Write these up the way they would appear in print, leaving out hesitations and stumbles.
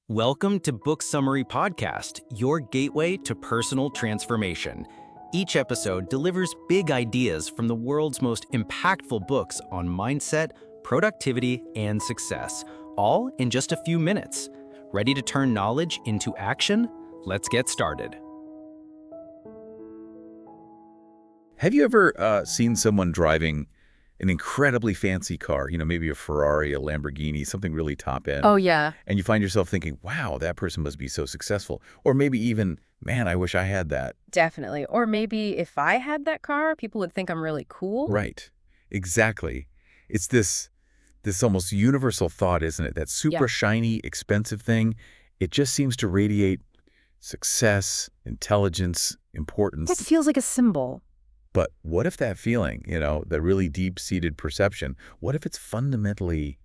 Welcome to Book Summary Podcast, your gateway to personal transformation. Each episode delivers big ideas from the world's most impactful books on mindset, productivity, and success, all in just a few minutes. Ready to turn knowledge into action? Let's get started. Have you ever seen someone driving an incredibly fancy car, maybe a Ferrari, a Lamborghini, something really top end? Oh, yeah. And you find yourself thinking, wow, that person must be so successful. Or maybe even, man, I wish I had that. Definitely. Or maybe if I had that car, people would think I'm really cool. Right. Exactly. It's this almost universal thought, isn't it? That super shiny, expensive thing. It just seems to radiate success, intelligence, importance. It feels like a symbol. But what if that feeling, the really deep-seated perception, what if it's fundamentally,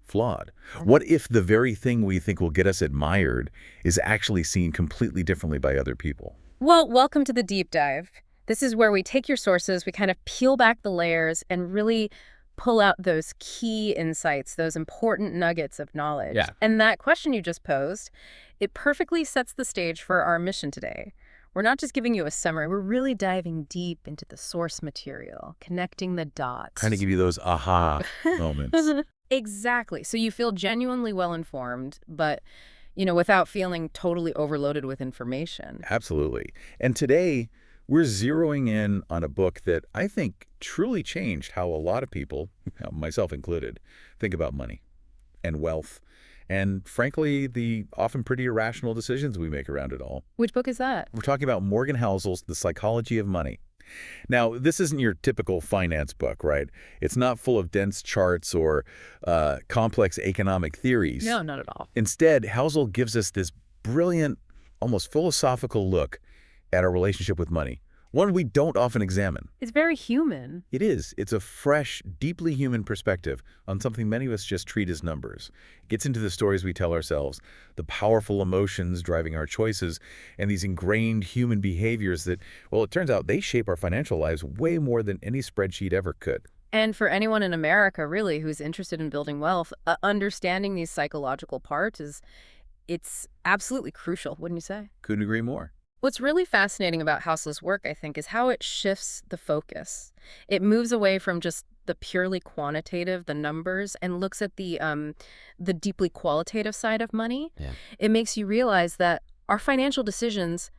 flawed? What if the very thing we think will get us admired is actually seen completely differently by other people? Well, welcome to the deep dive. This is where we take your sources, we kind of peel back the layers and really pull out those key insights, those important nuggets of knowledge. Yeah. And that question you just posed, it perfectly sets the stage for our mission today. We're not just giving you a summary, we're really diving deep into the source material, connecting the dots. Kind of give you those aha moments. Exactly. So you feel genuinely well-informed, but, without feeling totally overloaded with information. Absolutely. And today, we're zeroing in on a book that I think truly changed how a lot of people, myself included, think about money and wealth. And frankly, the often pretty irrational decisions we make around it all. Which book is that? We're talking about Morgan Housel's The Psychology of Money. Now, this isn't your typical finance book, right? It's not full of dense charts or complex economic theories. No, not at all. Instead, Housel gives us this brilliant, almost philosophical look at our relationship with money, one we don't often examine. It's very human. It is. It's a fresh, deeply human perspective on something many of us just treat as numbers. It gets into the stories we tell ourselves, the powerful emotions driving our choices, and these ingrained human behaviors that, it turns out they shape our financial lives way more than any spreadsheet ever could. And for anyone in America, really, who's interested in building wealth, understanding these psychological parts it's absolutely crucial, wouldn't you say? Couldn't agree more. What's really fascinating about Housel's work, I think, is how it shifts the focus. It moves away from just the purely quantitative, the numbers, and looks at the deeply qualitative side of money. Yeah. It makes you realize that our financial decisions,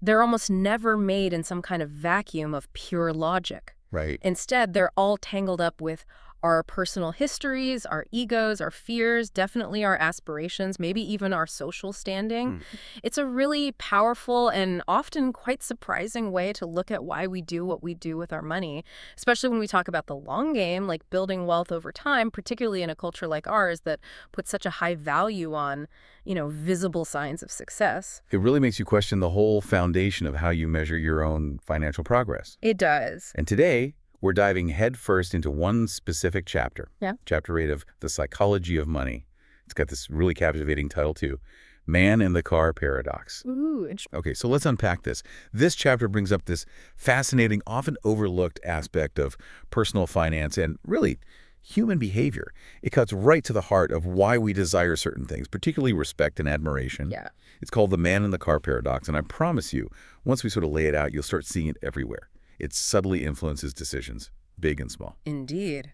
they're almost never made in some kind of vacuum of pure logic. Right. Instead, they're all tangled up with our personal histories, our egos, our fears, definitely our aspirations, maybe even our social standing. It's a really powerful and often quite surprising way to look at why we do what we do with our money, especially when we talk about the long game, like building wealth over time, particularly in a culture like ours that puts such a high value on, visible signs of success. It really makes you question the whole foundation of how you measure your own financial progress. It does. And today, we're diving headfirst into one specific chapter. Yeah. Chapter 8 of The Psychology of Money. It's got this really captivating title, too. Man in the Car Paradox. Ooh. Okay, so let's unpack this. This chapter brings up this fascinating, often overlooked aspect of personal finance and really human behavior. It cuts right to the heart of why we desire certain things, particularly respect and admiration. Yeah. It's called the Man in the Car Paradox, and I promise you, once we sort of lay it out, you'll start seeing it everywhere. It subtly influences decisions, big and small. Indeed.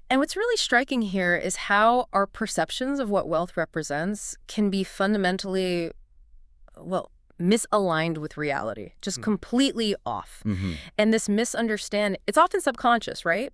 And what's really striking here is how our perceptions of what wealth represents can be fundamentally, misaligned with reality, just completely off. And this misunderstanding, it's often subconscious, right?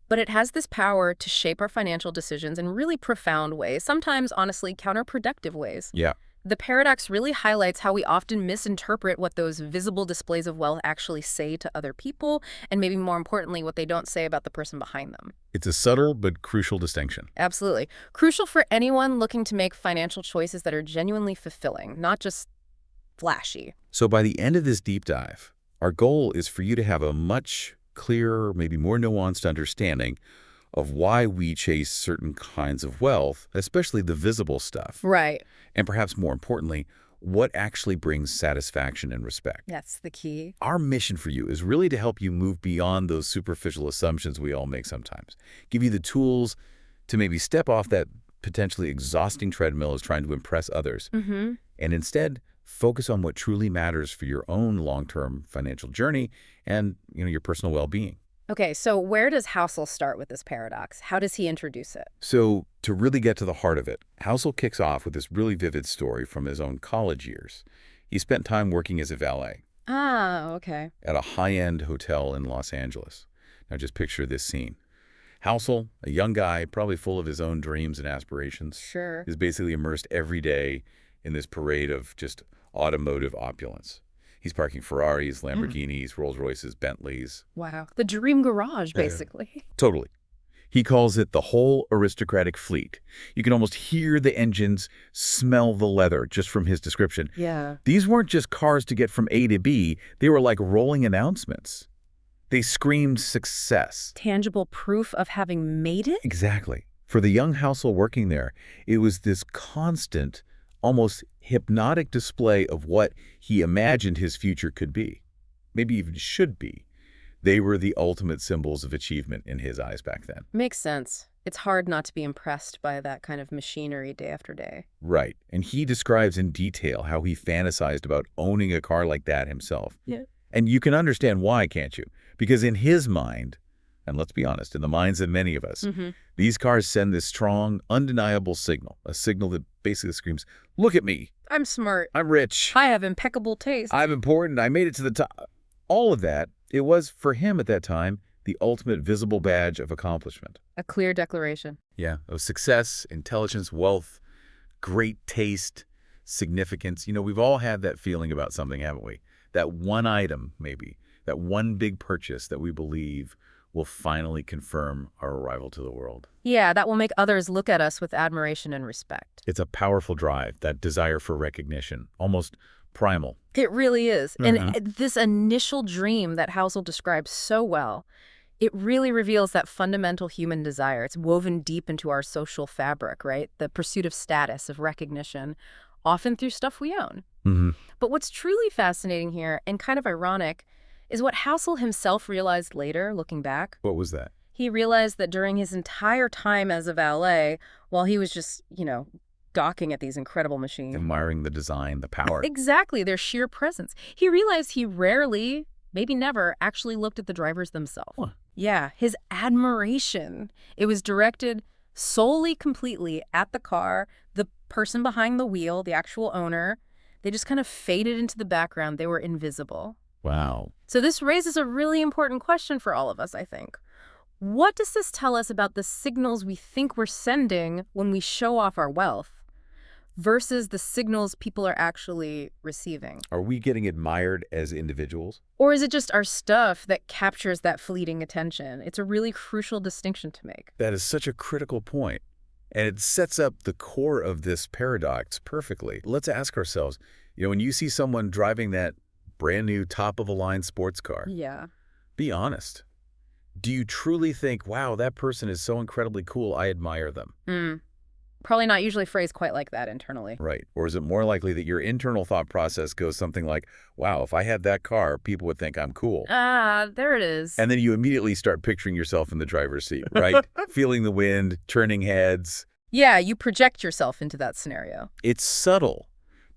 But it has this power to shape our financial decisions in really profound ways, sometimes, honestly, counterproductive ways. Yeah. The paradox really highlights how we often misinterpret what those visible displays of wealth actually say to other people, and maybe more importantly, what they don't say about the person behind them. It's a subtle but crucial distinction. Absolutely. Crucial for anyone looking to make financial choices that are genuinely fulfilling, not just flashy. So by the end of this deep dive, our goal is for you to have a much clearer, maybe more nuanced understanding of why we chase certain kinds of wealth, especially the visible stuff. Right. And perhaps more importantly, what actually brings satisfaction and respect. That's the key. Our mission for you is really to help you move beyond those superficial assumptions we all make sometimes. Give you the tools to maybe step off that potentially exhausting treadmill is trying to impress others. Mm-hmm. And instead, focus on what truly matters for your own long-term financial journey and, your personal well-being. Okay, so where does Housel start with this paradox? How does he introduce it? So to really get to the heart of it, Housel kicks off with this really vivid story from his own college years. He spent time working as a valet Ah, okay. at a high-end hotel in Los Angeles. Now just picture this scene. Housel, a young guy, probably full of his own dreams and aspirations, Sure. is basically immersed every day in this parade of just automotive opulence. He's parking Ferraris, Lamborghinis, Rolls-Royces, Bentleys. Wow. The dream garage, basically. Totally. He calls it the whole aristocratic fleet. You can almost hear the engines, smell the leather, just from his description. Yeah. These weren't just cars to get from A to B. They were like rolling announcements. They screamed success. Tangible proof of having made it? Exactly. For the young Housel working there, it was this constant, almost hypnotic display of what he imagined his future could be, maybe even should be. They were the ultimate symbols of achievement in his eyes back then. Makes sense. It's hard not to be impressed by that kind of machinery day after day. Right. And he describes in detail how he fantasized about owning a car like that himself. Yeah. And you can understand why, can't you? Because in his mind, and let's be honest, in the minds of many of us, these cars send this strong, undeniable signal, a signal that basically screams, look at me. I'm smart. I'm rich. I have impeccable taste. I'm important. I made it to the top. All of that, it was, for him at that time, the ultimate visible badge of accomplishment. A clear declaration. Yeah, of success, intelligence, wealth, great taste, significance. We've all had that feeling about something, haven't we? That one item, maybe, that one big purchase that we believe will finally confirm our arrival to the world. Yeah, that will make others look at us with admiration and respect. It's a powerful drive, that desire for recognition, almost primal. It really is. And this initial dream that Housel describes so well, it really reveals that fundamental human desire. It's woven deep into our social fabric, right? The pursuit of status, of recognition, often through stuff we own. But what's truly fascinating here, and kind of ironic, is what Housel himself realized later, looking back. What was that? He realized that during his entire time as a valet, while he was just, gawking at these incredible machines. Admiring the design, the power. Exactly, their sheer presence. He realized he rarely, maybe never, actually looked at the drivers themselves. Huh. Yeah, his admiration. It was directed solely, completely at the car, the person behind the wheel, the actual owner. They just kind of faded into the background. They were invisible. Wow. So this raises a really important question for all of us, I think. What does this tell us about the signals we think we're sending when we show off our wealth versus the signals people are actually receiving? Are we getting admired as individuals? Or is it just our stuff that captures that fleeting attention? It's a really crucial distinction to make. That is such a critical point. And it sets up the core of this paradox perfectly. Let's ask ourselves, when you see someone driving that brand new top-of-the-line sports car, Yeah. be honest. Do you truly think, wow, that person is so incredibly cool, I admire them? Probably not usually phrased quite like that internally. Right. Or is it more likely that your internal thought process goes something like, wow, if I had that car, people would think I'm cool. Ah, there it is. And then you immediately start picturing yourself in the driver's seat, right? Feeling the wind, turning heads. Yeah, you project yourself into that scenario. It's subtle,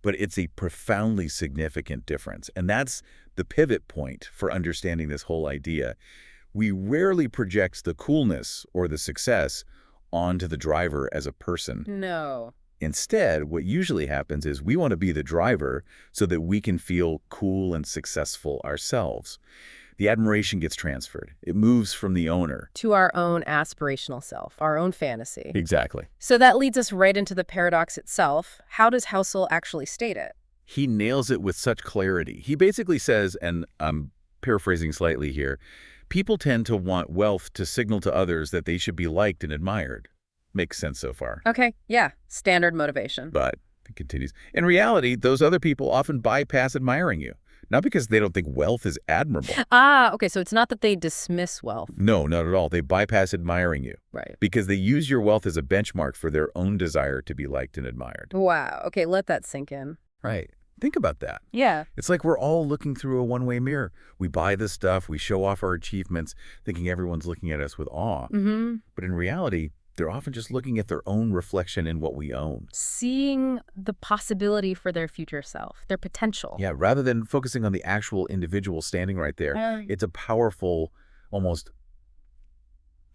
but it's a profoundly significant difference. And that's the pivot point for understanding this whole idea. We rarely project the coolness or the success onto the driver as a person. No. Instead, what usually happens is we want to be the driver so that we can feel cool and successful ourselves. The admiration gets transferred. It moves from the owner To our own aspirational self, our own fantasy. Exactly. So that leads us right into the paradox itself. How does Housel actually state it? He nails it with such clarity. He basically says, and I'm paraphrasing slightly here, people tend to want wealth to signal to others that they should be liked and admired. Makes sense so far. Okay, yeah, standard motivation. But, it continues, in reality, those other people often bypass admiring you. Not because they don't think wealth is admirable. Ah, okay, so it's not that they dismiss wealth. No, not at all. They bypass admiring you. Right. Because they use your wealth as a benchmark for their own desire to be liked and admired. Wow, okay, let that sink in. Right. Think about that. Yeah. It's like we're all looking through a one-way mirror. We buy this stuff, we show off our achievements, thinking everyone's looking at us with awe. But in reality, They're often just looking at their own reflection in what we own. Seeing the possibility for their future self, their potential. Yeah, rather than focusing on the actual individual standing right there, it's a powerful, almost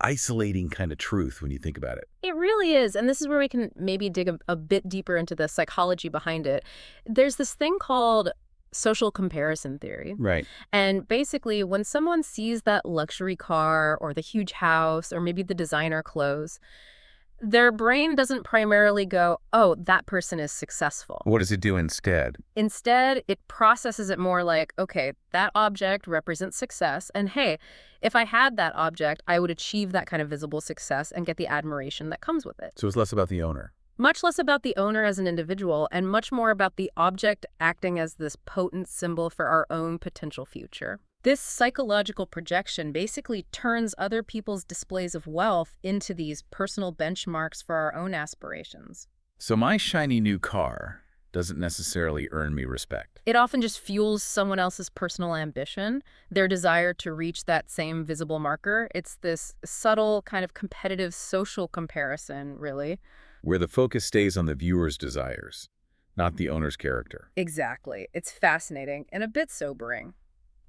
isolating kind of truth when you think about it. It really is. And this is where we can maybe dig a bit deeper into the psychology behind it. There's this thing called social comparison theory. Right. And basically, when someone sees that luxury car or the huge house or maybe the designer clothes, their brain doesn't primarily go, oh, that person is successful. What does it do instead? Instead, it processes it more like, okay, that object represents success. And hey, if I had that object, I would achieve that kind of visible success and get the admiration that comes with it. So it's less about the owner. Much less about the owner as an individual and much more about the object acting as this potent symbol for our own potential future. This psychological projection basically turns other people's displays of wealth into these personal benchmarks for our own aspirations. So my shiny new car doesn't necessarily earn me respect. It often just fuels someone else's personal ambition, their desire to reach that same visible marker. It's this subtle kind of competitive social comparison, really. Where the focus stays on the viewer's desires, not the owner's character. Exactly. It's fascinating and a bit sobering.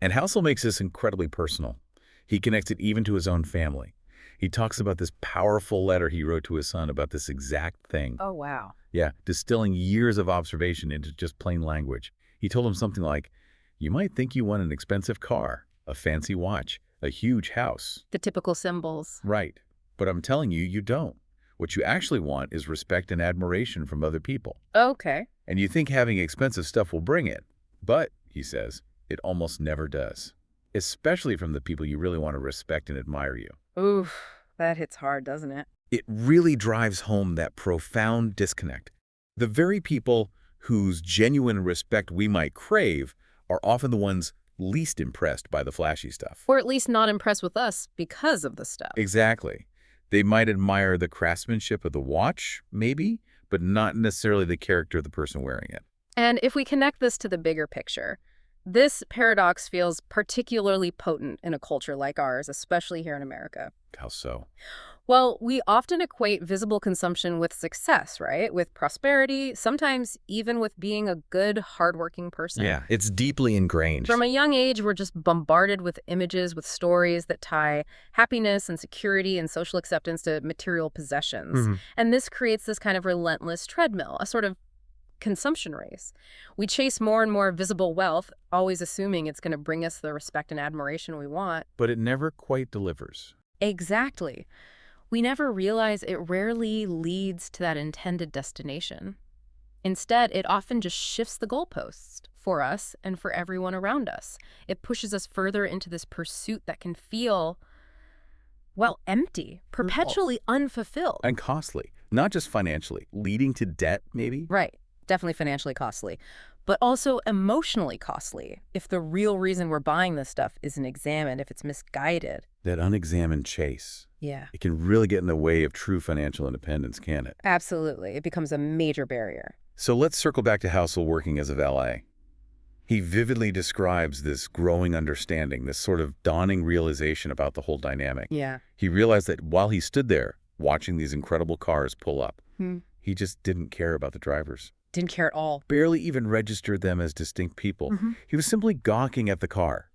And Housel makes this incredibly personal. He connects it even to his own family. He talks about this powerful letter he wrote to his son about this exact thing. Oh, wow. Yeah, distilling years of observation into just plain language. He told him something like, you might think you want an expensive car, a fancy watch, a huge house. The typical symbols. Right. But I'm telling you, you don't. What you actually want is respect and admiration from other people. Okay. And you think having expensive stuff will bring it. But, he says, it almost never does. Especially from the people you really want to respect and admire you. Oof, that hits hard, doesn't it? It really drives home that profound disconnect. The very people whose genuine respect we might crave are often the ones least impressed by the flashy stuff. Or at least not impressed with us because of the stuff. Exactly. They might admire the craftsmanship of the watch, maybe, but not necessarily the character of the person wearing it. And if we connect this to the bigger picture, this paradox feels particularly potent in a culture like ours, especially here in America. How so? Well, we often equate visible consumption with success, right? With prosperity, sometimes even with being a good, hardworking person. Yeah, it's deeply ingrained. From a young age, we're just bombarded with images, with stories that tie happiness and security and social acceptance to material possessions. And this creates this kind of relentless treadmill, a sort of consumption race. We chase more and more visible wealth, always assuming it's going to bring us the respect and admiration we want. But it never quite delivers. Exactly. We never realize it rarely leads to that intended destination. Instead, it often just shifts the goalposts for us and for everyone around us. It pushes us further into this pursuit that can feel, well, empty, perpetually unfulfilled. And costly. Not just financially. Leading to debt, maybe? Right. Definitely financially costly, but also emotionally costly if the real reason we're buying this stuff isn't examined, if it's misguided. That unexamined chase. Yeah. It can really get in the way of true financial independence, can't it? Absolutely. It becomes a major barrier. So let's circle back to Housel working as a valet. He vividly describes this growing understanding, this sort of dawning realization about the whole dynamic. Yeah. He realized that while he stood there watching these incredible cars pull up, he just didn't care about the drivers. Didn't care at all. Barely even registered them as distinct people. He was simply gawking at the car,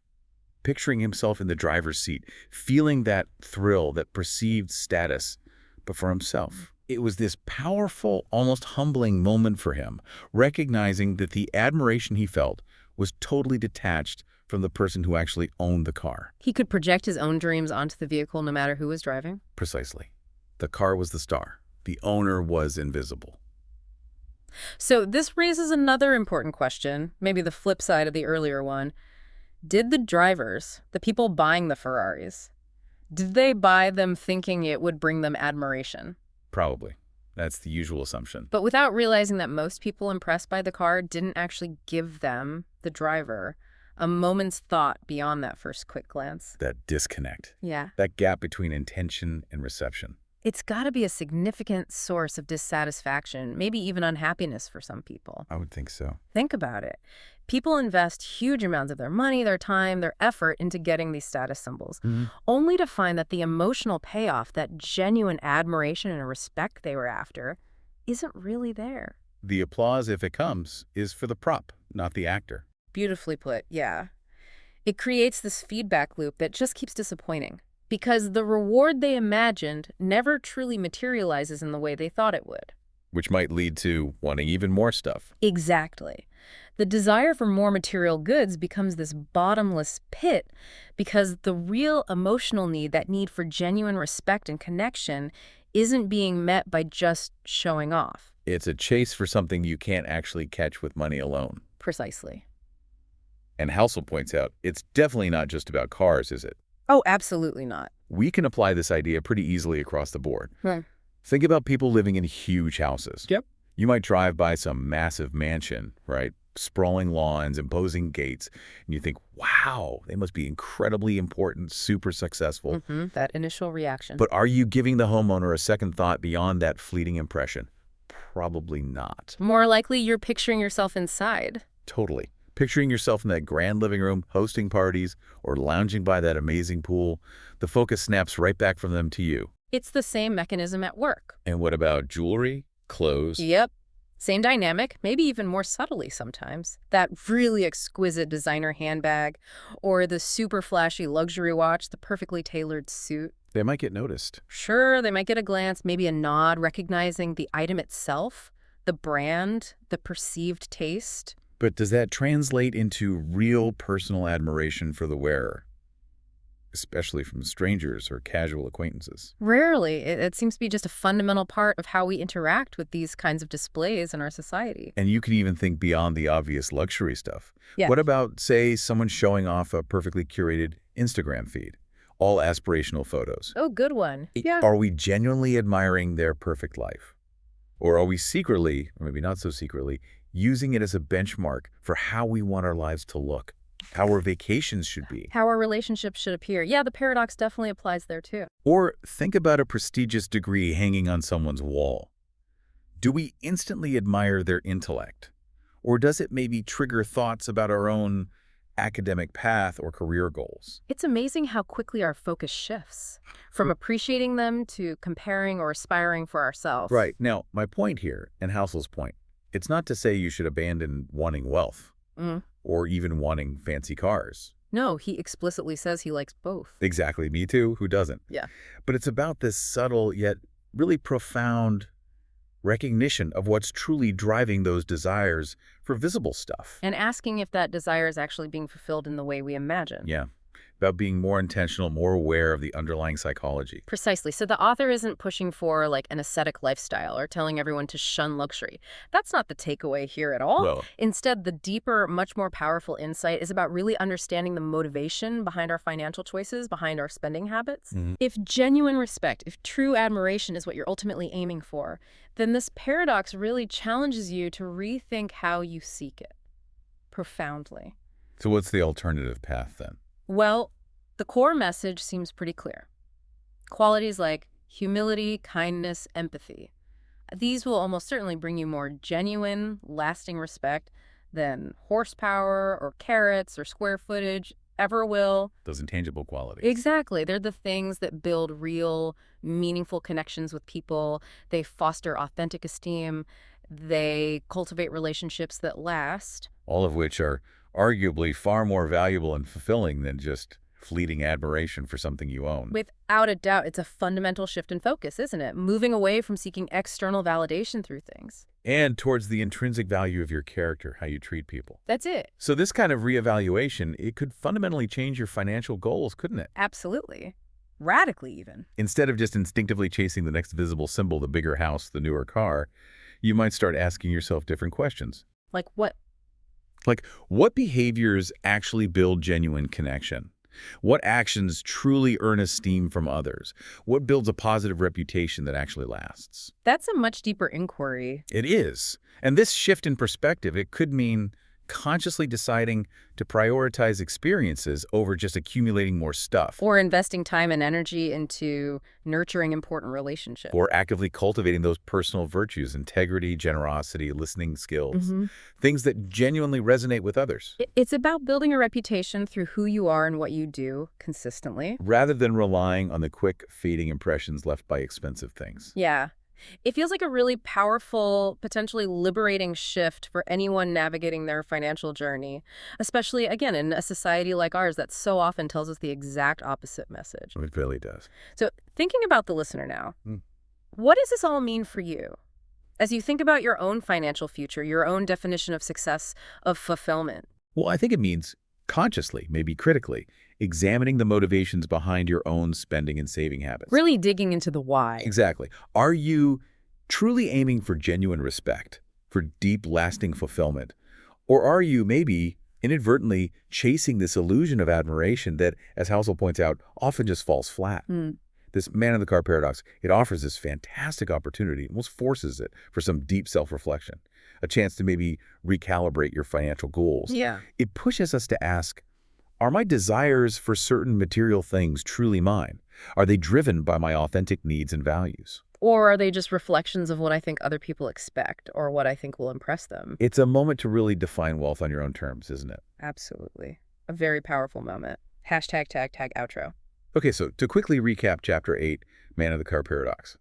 picturing himself in the driver's seat, feeling that thrill, that perceived status, but for himself. It was this powerful, almost humbling moment for him, recognizing that the admiration he felt was totally detached from the person who actually owned the car. He could project his own dreams onto the vehicle no matter who was driving? Precisely. The car was the star. The owner was invisible. So this raises another important question, maybe the flip side of the earlier one. Did the drivers, the people buying the Ferraris, did they buy them thinking it would bring them admiration? Probably. That's the usual assumption. But without realizing that most people impressed by the car didn't actually give them, the driver, a moment's thought beyond that first quick glance. That disconnect. Yeah. That gap between intention and reception. It's got to be a significant source of dissatisfaction, maybe even unhappiness for some people. I would think so. Think about it. People invest huge amounts of their money, their time, their effort into getting these status symbols, only to find that the emotional payoff, that genuine admiration and respect they were after, isn't really there. The applause, if it comes, is for the prop, not the actor. Beautifully put, yeah. It creates this feedback loop that just keeps disappointing, because the reward they imagined never truly materializes in the way they thought it would. Which might lead to wanting even more stuff. Exactly. The desire for more material goods becomes this bottomless pit because the real emotional need, that need for genuine respect and connection, isn't being met by just showing off. It's a chase for something you can't actually catch with money alone. Precisely. And Housel points out, it's definitely not just about cars, is it? Oh, absolutely not. We can apply this idea pretty easily across the board. Hmm. Think about people living in huge houses. Yep. You might drive by some massive mansion, right? Sprawling lawns, imposing gates, and you think, wow, they must be incredibly important, super successful. That initial reaction. But are you giving the homeowner a second thought beyond that fleeting impression? Probably not. More likely, you're picturing yourself inside. Totally. Picturing yourself in that grand living room, hosting parties, or lounging by that amazing pool, the focus snaps right back from them to you. It's the same mechanism at work. And what about jewelry, clothes? Yep. Same dynamic, maybe even more subtly sometimes. That really exquisite designer handbag, or the super flashy luxury watch, the perfectly tailored suit. They might get noticed. Sure, they might get a glance, maybe a nod, recognizing the item itself, the brand, the perceived taste. But does that translate into real personal admiration for the wearer? Especially from strangers or casual acquaintances. Rarely. It seems to be just a fundamental part of how we interact with these kinds of displays in our society. And you can even think beyond the obvious luxury stuff. Yeah. What about, say, someone showing off a perfectly curated Instagram feed? All aspirational photos. Oh, good one. Yeah. Are we genuinely admiring their perfect life? Or are we secretly, or maybe not so secretly, using it as a benchmark for how we want our lives to look? How our vacations should be. How our relationships should appear. Yeah, the paradox definitely applies there too. Or think about a prestigious degree hanging on someone's wall. Do we instantly admire their intellect? Or does it maybe trigger thoughts about our own academic path or career goals? It's amazing how quickly our focus shifts from appreciating them to comparing or aspiring for ourselves. Right. Now, my point here, and Housel's point, it's not to say you should abandon wanting wealth. Or even wanting fancy cars. No, he explicitly says he likes both. Exactly, me too, who doesn't? Yeah. But it's about this subtle yet really profound recognition of what's truly driving those desires for visible stuff. And asking if that desire is actually being fulfilled in the way we imagine. Yeah, about being more intentional, more aware of the underlying psychology. Precisely. So the author isn't pushing for like an ascetic lifestyle or telling everyone to shun luxury. That's not the takeaway here at all. Well, instead, the deeper, much more powerful insight is about really understanding the motivation behind our financial choices, behind our spending habits. If genuine respect, if true admiration is what you're ultimately aiming for, then this paradox really challenges you to rethink how you seek it profoundly. So what's the alternative path then? Well, the core message seems pretty clear. Qualities like humility, kindness, empathy. These will almost certainly bring you more genuine, lasting respect than horsepower or carrots or square footage ever will. Those intangible qualities. Exactly. They're the things that build real, meaningful connections with people. They foster authentic esteem. They cultivate relationships that last. All of which are arguably far more valuable and fulfilling than just fleeting admiration for something you own. Without a doubt, it's a fundamental shift in focus, isn't it? Moving away from seeking external validation through things. And towards the intrinsic value of your character, how you treat people. That's it. So this kind of reevaluation, it could fundamentally change your financial goals, couldn't it? Absolutely. Radically, even. Instead of just instinctively chasing the next visible symbol, the bigger house, the newer car, you might start asking yourself different questions. Like what? Like, what behaviors actually build genuine connection? What actions truly earn esteem from others? What builds a positive reputation that actually lasts? That's a much deeper inquiry. It is. And this shift in perspective, it could mean consciously deciding to prioritize experiences over just accumulating more stuff. Or investing time and energy into nurturing important relationships. Or actively cultivating those personal virtues, integrity, generosity, listening skills, things that genuinely resonate with others. It's about building a reputation through who you are and what you do consistently. Rather than relying on the quick, fading impressions left by expensive things. Yeah. It feels like a really powerful, potentially liberating shift for anyone navigating their financial journey, especially, again, in a society like ours that so often tells us the exact opposite message. It really does. So thinking about the listener now, what does this all mean for you? As you think about your own financial future, your own definition of success, of fulfillment. Well, I think it means consciously, maybe critically, examining the motivations behind your own spending and saving habits. Really digging into the why. Exactly. Are you truly aiming for genuine respect, for deep, lasting fulfillment? Or are you maybe inadvertently chasing this illusion of admiration that, as Housel points out, often just falls flat? This man-in-the-car paradox, it offers this fantastic opportunity, almost forces it for some deep self-reflection, a chance to maybe recalibrate your financial goals. Yeah. It pushes us to ask, are my desires for certain material things truly mine? Are they driven by my authentic needs and values? Or are they just reflections of what I think other people expect or what I think will impress them? It's a moment to really define wealth on your own terms, isn't it? Absolutely. A very powerful moment. Hashtag tag outro. Okay, so to quickly recap Chapter 8, Man-in-the-Car Paradox.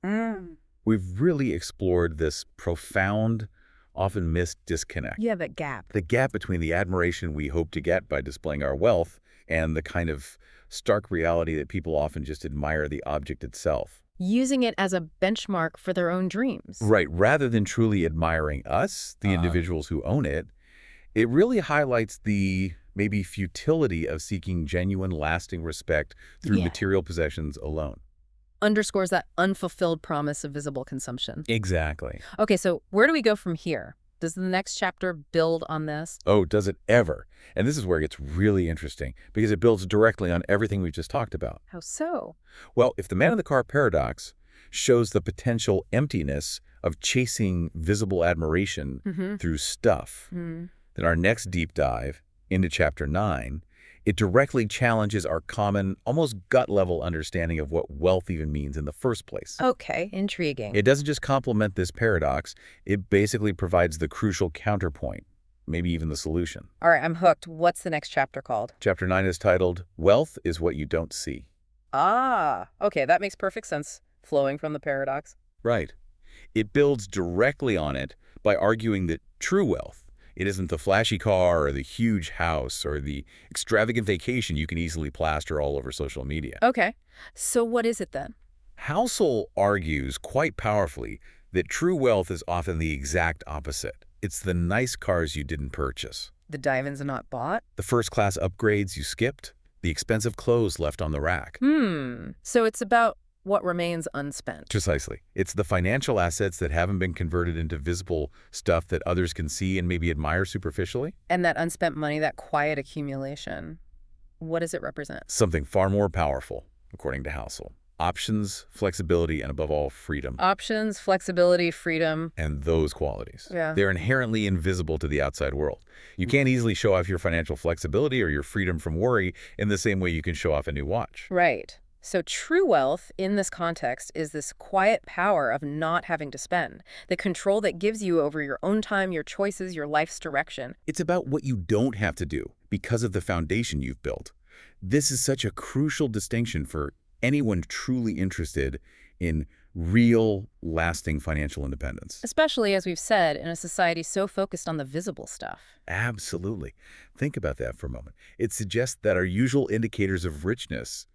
We've really explored this profound, often missed disconnect. Yeah, that gap. The gap between the admiration we hope to get by displaying our wealth and the kind of stark reality that people often just admire the object itself. Using it as a benchmark for their own dreams. Right. Rather than truly admiring us, the individuals who own it, it really highlights the maybe futility of seeking genuine, lasting respect through material possessions alone. Underscores that unfulfilled promise of visible consumption. Exactly. Okay, so where do we go from here? Does the next chapter build on this? Oh, does it ever? And this is where it gets really interesting because it builds directly on everything we just talked about. How so? Well, if the man-in-the-car paradox shows the potential emptiness of chasing visible admiration through stuff, then our next deep dive into Chapter 9, it directly challenges our common, almost gut-level understanding of what wealth even means in the first place. Okay, intriguing. It doesn't just complement this paradox, it basically provides the crucial counterpoint, maybe even the solution. All right, I'm hooked. What's the next chapter called? Chapter 9 is titled, Wealth is What You Don't See. Ah, okay, that makes perfect sense, flowing from the paradox. Right. It builds directly on it by arguing that true wealth, it isn't the flashy car or the huge house or the extravagant vacation you can easily plaster all over social media. Okay, so what is it then? Housel argues quite powerfully that true wealth is often the exact opposite. It's the nice cars you didn't purchase, The diamonds are not bought? the first-class upgrades you skipped, the expensive clothes left on the rack. So it's about what remains unspent. Precisely. It's the financial assets that haven't been converted into visible stuff that others can see and maybe admire superficially. And that unspent money, that quiet accumulation, what does it represent? Something far more powerful, according to Housel. Options, flexibility, and above all, freedom. Options, flexibility, freedom. And those qualities. Yeah. They're inherently invisible to the outside world. You can't easily show off your financial flexibility or your freedom from worry in the same way you can show off a new watch. Right. So true wealth in this context is this quiet power of not having to spend, the control that gives you over your own time, your choices, your life's direction. It's about what you don't have to do because of the foundation you've built. This is such a crucial distinction for anyone truly interested in real, lasting financial independence. Especially, as we've said, in a society so focused on the visible stuff. Absolutely. Think about that for a moment. It suggests that our usual indicators of richness,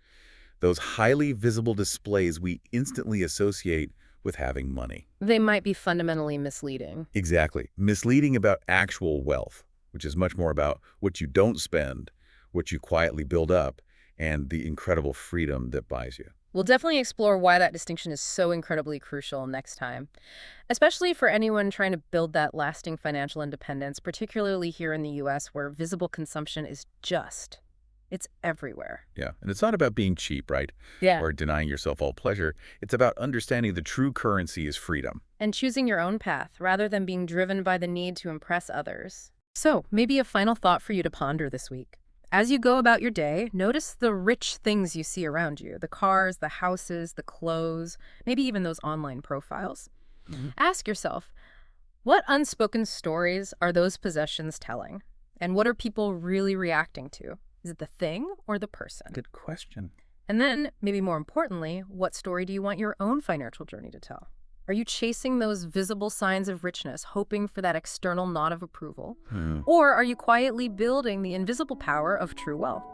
those highly visible displays we instantly associate with having money. They might be fundamentally misleading. Exactly. Misleading about actual wealth, which is much more about what you don't spend, what you quietly build up, and the incredible freedom that buys you. We'll definitely explore why that distinction is so incredibly crucial next time, especially for anyone trying to build that lasting financial independence, particularly here in the U.S. where visible consumption is it's everywhere. Yeah, and it's not about being cheap, right? Yeah. Or denying yourself all pleasure. It's about understanding the true currency is freedom. And choosing your own path rather than being driven by the need to impress others. So, maybe a final thought for you to ponder this week. As you go about your day, notice the rich things you see around you, the cars, the houses, the clothes, maybe even those online profiles. Ask yourself, what unspoken stories are those possessions telling? And what are people really reacting to? Is it the thing or the person? Good question. And then, maybe more importantly, what story do you want your own financial journey to tell? Are you chasing those visible signs of richness, hoping for that external nod of approval? Or are you quietly building the invisible power of true wealth?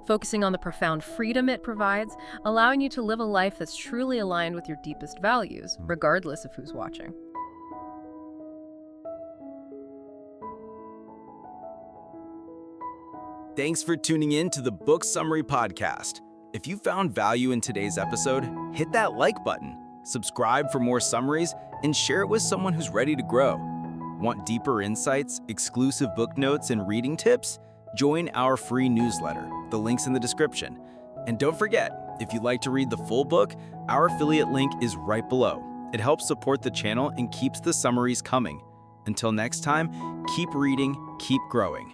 Focusing on the profound freedom it provides, allowing you to live a life that's truly aligned with your deepest values, regardless of who's watching. Thanks for tuning in to the Book Summary Podcast. If you found value in today's episode, hit that like button, subscribe for more summaries, and share it with someone who's ready to grow. Want deeper insights, exclusive book notes, and reading tips? Join our free newsletter. The link's in the description. And don't forget, if you'd like to read the full book, our affiliate link is right below. It helps support the channel and keeps the summaries coming. Until next time, keep reading, keep growing.